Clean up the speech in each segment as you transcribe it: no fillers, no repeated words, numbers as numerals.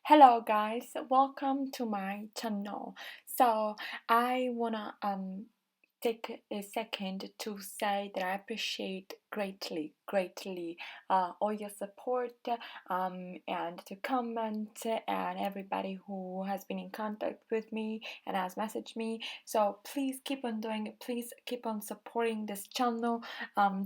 Hello guys, welcome to my channel. So I wanna take a second to say that I appreciate greatly all your support and the comment and everybody who has been in contact with me and has messaged me. So please keep on doing it. Please keep on supporting this channel.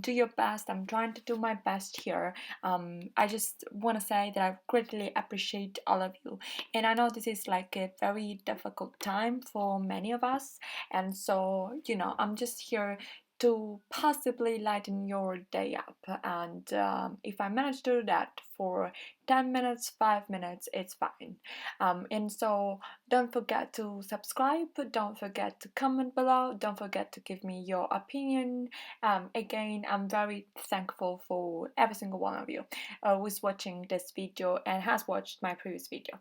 Do your best. I'm trying to do my best here. I just want to say that I greatly appreciate all of you, and I know this is like a very difficult time for many of us, and so I'm just here to possibly lighten your day up. And if I manage to do that for 10 minutes, 5 minutes, it's fine. And so don't forget to subscribe, don't forget to comment below, don't forget to give me your opinion. Again, I'm very thankful for every single one of you who's watching this video and has watched my previous video.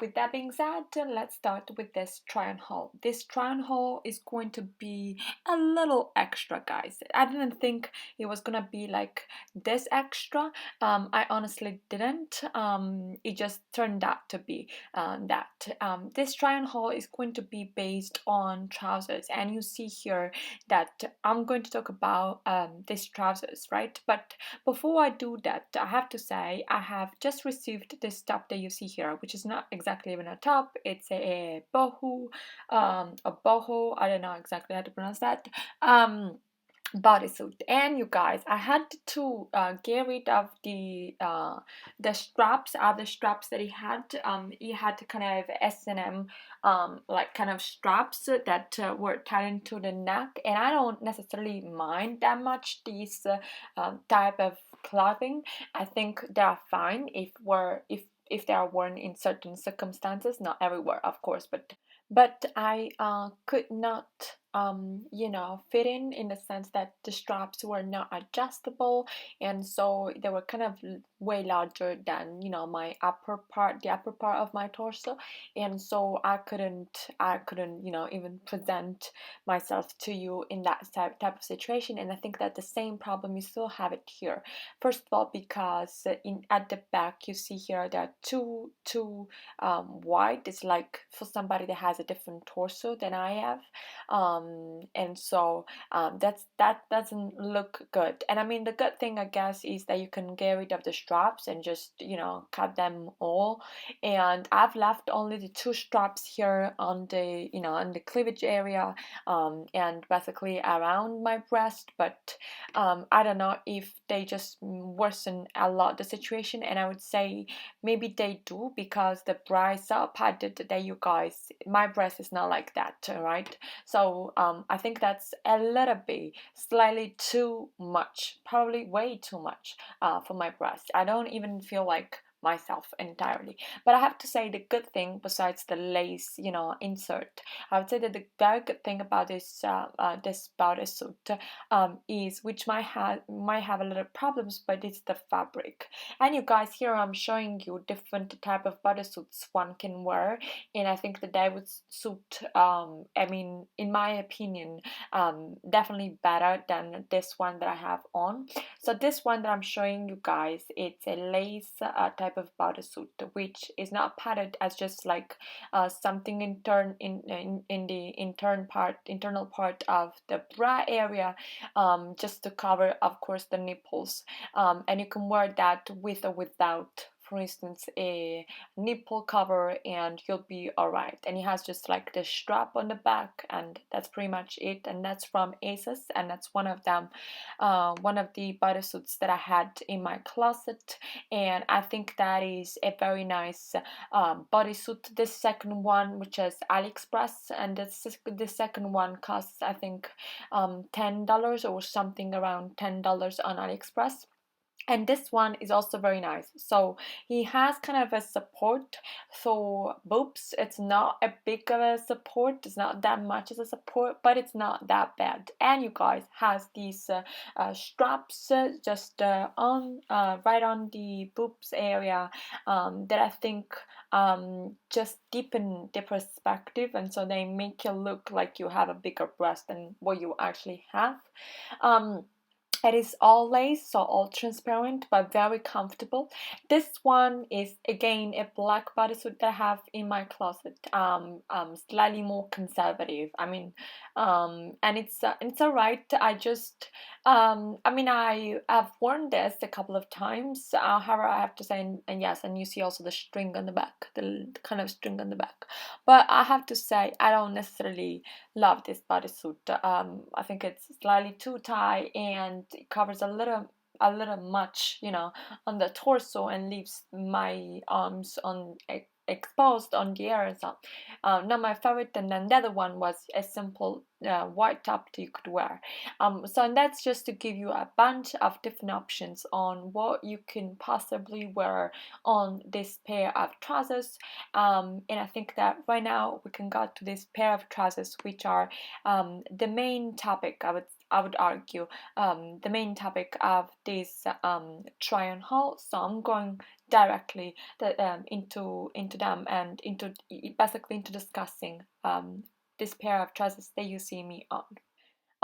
With that being said, let's start with this try on haul. This try on haul is going to be a little extra, guys. I didn't think it was gonna be like this extra. I honestly didn't. It just turned out to be that. This try on haul is going to be based on trousers, and you see here that I'm going to talk about these trousers, right? But before I do that, I have to say I have just received this top that you see here, which is not exactly even a top. It's a boho. I don't know exactly how to pronounce that. Bodysuit. And you guys, I had to get rid of the straps, other straps that he had kind of S&M like kind of straps that were tied into the neck, and I don't necessarily mind that much these type of clothing. I think they are fine if they are worn in certain circumstances, not everywhere of course, but I could not fit in the sense that the straps were not adjustable, and so they were kind of way larger than my the upper part of my torso, and so I couldn't even present myself to you in that type of situation. And I think that the same problem you still have it here. First of all, because in at the back you see here there are two wide. It's like for somebody that has a different torso than I have, and so that doesn't look good. And I mean, the good thing I guess is that you can get rid of the straps and just cut them all, and I've left only the two straps here on the on the cleavage area, and basically around my breast. But I don't know if they just worsen a lot the situation, and I would say maybe they do, because the bra is so padded that you guys, my breast is not like that, right? So I think that's a little bit slightly too much, probably way too much for my breast. I don't even feel like myself entirely. But I have to say, the good thing besides the lace insert, I would say that the very good thing about this bodysuit is, which might have a little problems, but it's the fabric. And you guys, here I'm showing you different type of bodysuits one can wear, and I think that they would suit I mean, in my opinion, definitely better than this one that I have on. So this one that I'm showing you guys, it's a lace type of bodysuit, which is not padded as just like something in the internal part of the bra area, just to cover of course the nipples, and you can wear that with or without, for instance, a nipple cover, and you'll be alright. And it has just like the strap on the back, and that's pretty much it. And that's from Aces, and that's one of them, one of the bodysuits that I had in my closet, and I think that is a very nice bodysuit. This second one, which is AliExpress, and the second one costs, I think, $10 or something around $10 on AliExpress. And this one is also very nice. So he has kind of a support for boobs. It's not a big of a support, it's not that much as a support, but it's not that bad. And you guys, has these straps just on right on the boobs area, that I think just deepen the perspective, and so they make you look like you have a bigger breast than what you actually have. um It is all lace, so all transparent, but very comfortable. This one is again a black bodysuit that I have in my closet. Slightly more conservative. I mean, and it's alright. I mean, I've worn this a couple of times. However, I have to say, and yes, and you see also the string on the back, the kind of string on the back. But I have to say, I don't necessarily love this bodysuit. I think it's slightly too tight and it covers a little much, on the torso and leaves my arms exposed on the air and so. Not my favorite. And then the other one was a simple white top that you could wear. So and that's just to give you a bunch of different options on what you can possibly wear on this pair of trousers. And I think that right now we can go to this pair of trousers, which are the main topic. I would argue the main topic of this try on haul. So I'm going directly into them and into basically into discussing this pair of trousers that you see me on.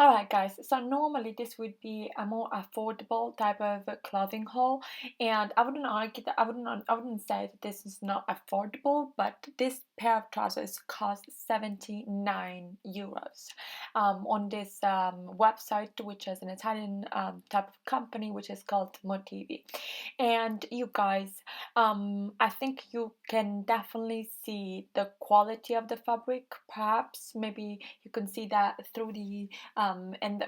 Alright, guys, so normally this would be a more affordable type of clothing haul, and I wouldn't argue that I wouldn't say that this is not affordable, but this pair of trousers cost 79 euros on this website, which is an Italian type of company, which is called Motivi. And you guys, I think you can definitely see the quality of the fabric. Perhaps maybe you can see that through and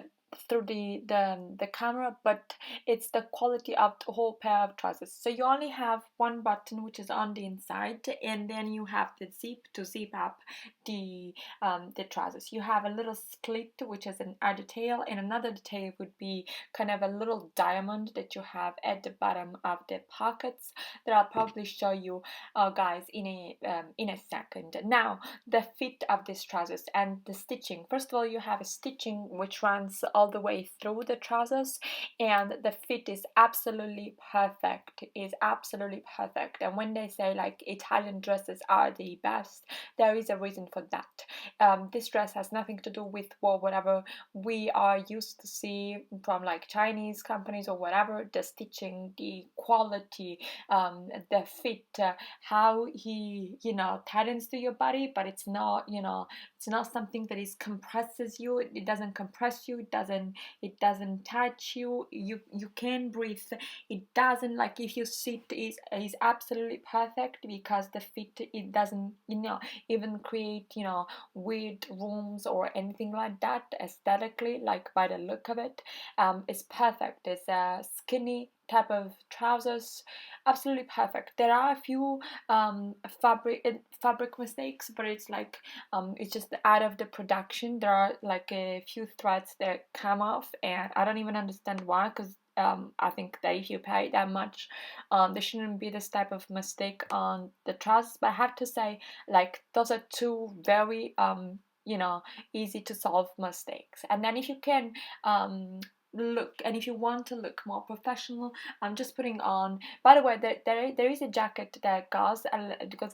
through the camera, but it's the quality of the whole pair of trousers. So you only have one button which is on the inside, and then you have the zip to zip up the trousers. You have a little slit which is a detail, and another detail would be kind of a little diamond that you have at the bottom of the pockets that I'll probably show you guys in a second. Now, the fit of these trousers and the stitching. First of all, you have a stitching which runs all the way through the trousers, and the fit is absolutely perfect. Is absolutely perfect. And when they say like Italian dresses are the best, there is a reason for that. This dress has nothing to do with whatever we are used to see from like Chinese companies or whatever. The stitching, the quality, the fit, how he tightens to your body, but it's not something that is compresses you. It doesn't compress you. It doesn't touch you. You can breathe. It doesn't, like, if you sit, is absolutely perfect, because the fit, it doesn't even create weird rooms or anything like that aesthetically, like by the look of it. It's perfect. It's a skinny type of trousers, absolutely perfect. There are a few fabric mistakes, but it's like it's just out of the production. There are like a few threads that come off, and I don't even understand why, because I think that if you pay that much, there shouldn't be this type of mistake on the trousers. But I have to say, like, those are two very easy to solve mistakes. And then if you can look, and if you want to look more professional, I'm just putting on, by the way, there is a jacket that goes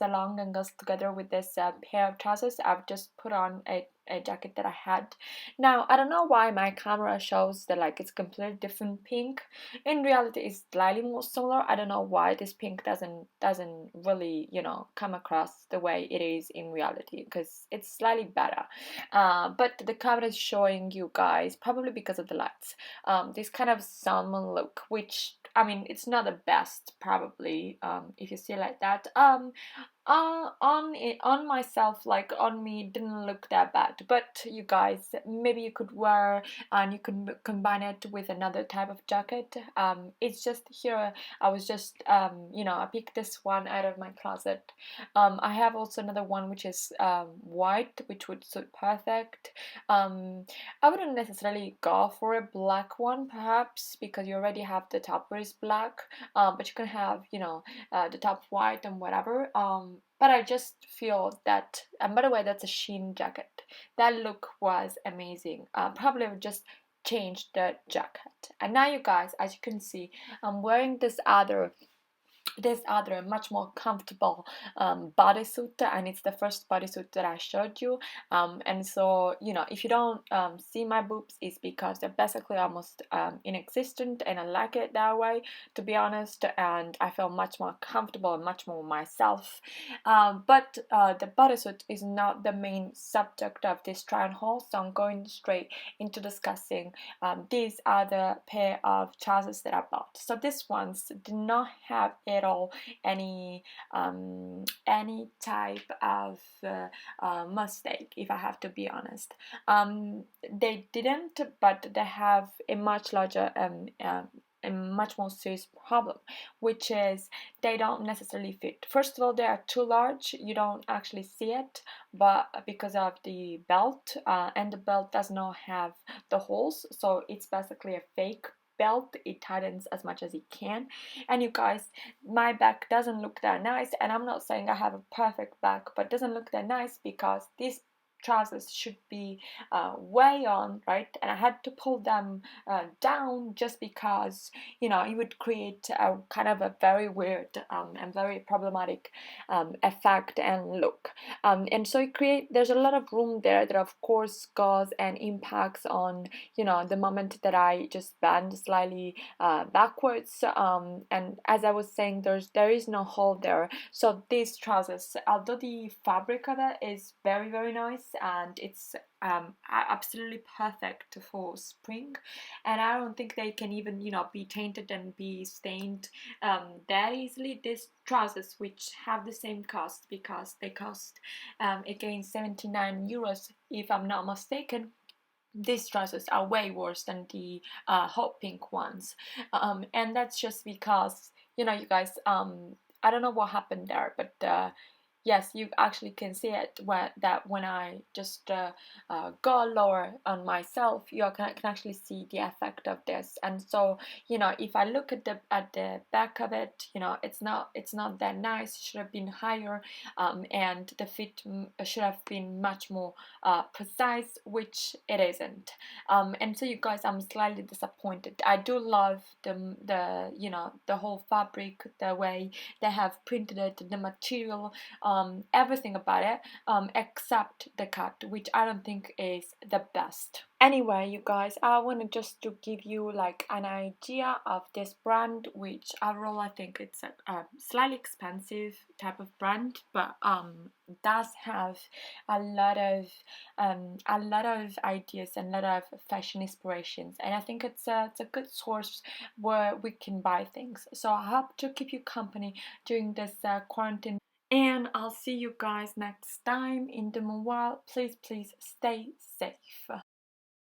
along and goes together with this pair of trousers. I've just put on a jacket that I had. Now, I don't know why my camera shows that like it's completely different pink. In reality, it's slightly more similar. I don't know why this pink doesn't really come across the way it is in reality, because it's slightly better. But the camera is showing you guys, probably because of the lights, this kind of salmon look, which, I mean, it's not the best probably, if you see it like that. On myself, like on me, didn't look that bad. But you guys, maybe you could wear, and you can combine it with another type of jacket. It's just here, I was just I picked this one out of my closet. I have also another one which is white, which would suit perfect. I wouldn't necessarily go for a black one, perhaps, because you already have the top where is black. But you can have the top white and whatever. But I just feel that, and by the way, that's a Shein jacket. That look was amazing. Probably would just change the jacket. And now, you guys, as you can see, I'm wearing this other this other much more comfortable bodysuit, and it's the first bodysuit that I showed you. And so, you know, if you don't see my boobs, it's because they're basically almost inexistent, and I like it that way, to be honest, and I feel much more comfortable and much more myself. But the bodysuit is not the main subject of this try on haul, so I'm going straight into discussing these are the pair of trousers that I bought. So these ones did not have at all any type of mistake, if I have to be honest. They didn't, but they have a much larger a much more serious problem, which is they don't necessarily fit. First of all, they are too large, you don't actually see it, but because of the belt, and the belt does not have the holes, so it's basically a fake belt. It tightens as much as it can. And you guys, my back doesn't look that nice, and I'm not saying I have a perfect back, but it doesn't look that nice because these trousers should be way on, right? And I had to pull them down just because, you know, it would create a kind of a very weird and very problematic effect and look. And so there's a lot of room there that of course goes and impacts on, you know, the moment that I just bend slightly backwards. And as I was saying, there is no hole there. So these trousers, although the fabric of it is very, very nice, and it's absolutely perfect for spring, and I don't think they can even, you know, be tainted and be stained that easily. These trousers, which have the same cost because they cost again 79 euros if I'm not mistaken, these trousers are way worse than the hot pink ones. And that's just because, you know, you guys, I don't know what happened there, but yes, you actually can see it when I just go lower on myself, can actually see the effect of this. And so, you know, if I look at the back of it, you know, it's not that nice. It should have been higher, and the fit should have been much more precise, which it isn't. And so, you guys, I'm slightly disappointed. I do love the you know, the whole fabric, the way they have printed it, the material, everything about it, except the cut, which I don't think is the best. Anyway, you guys, I wanted just to give you like an idea of this brand, which overall I think it's a slightly expensive type of brand, but does have a lot of ideas and a lot of fashion inspirations, and I think it's a good source where we can buy things. So I hope to keep you company during this quarantine, and I'll see you guys next time. In the meanwhile, please stay safe.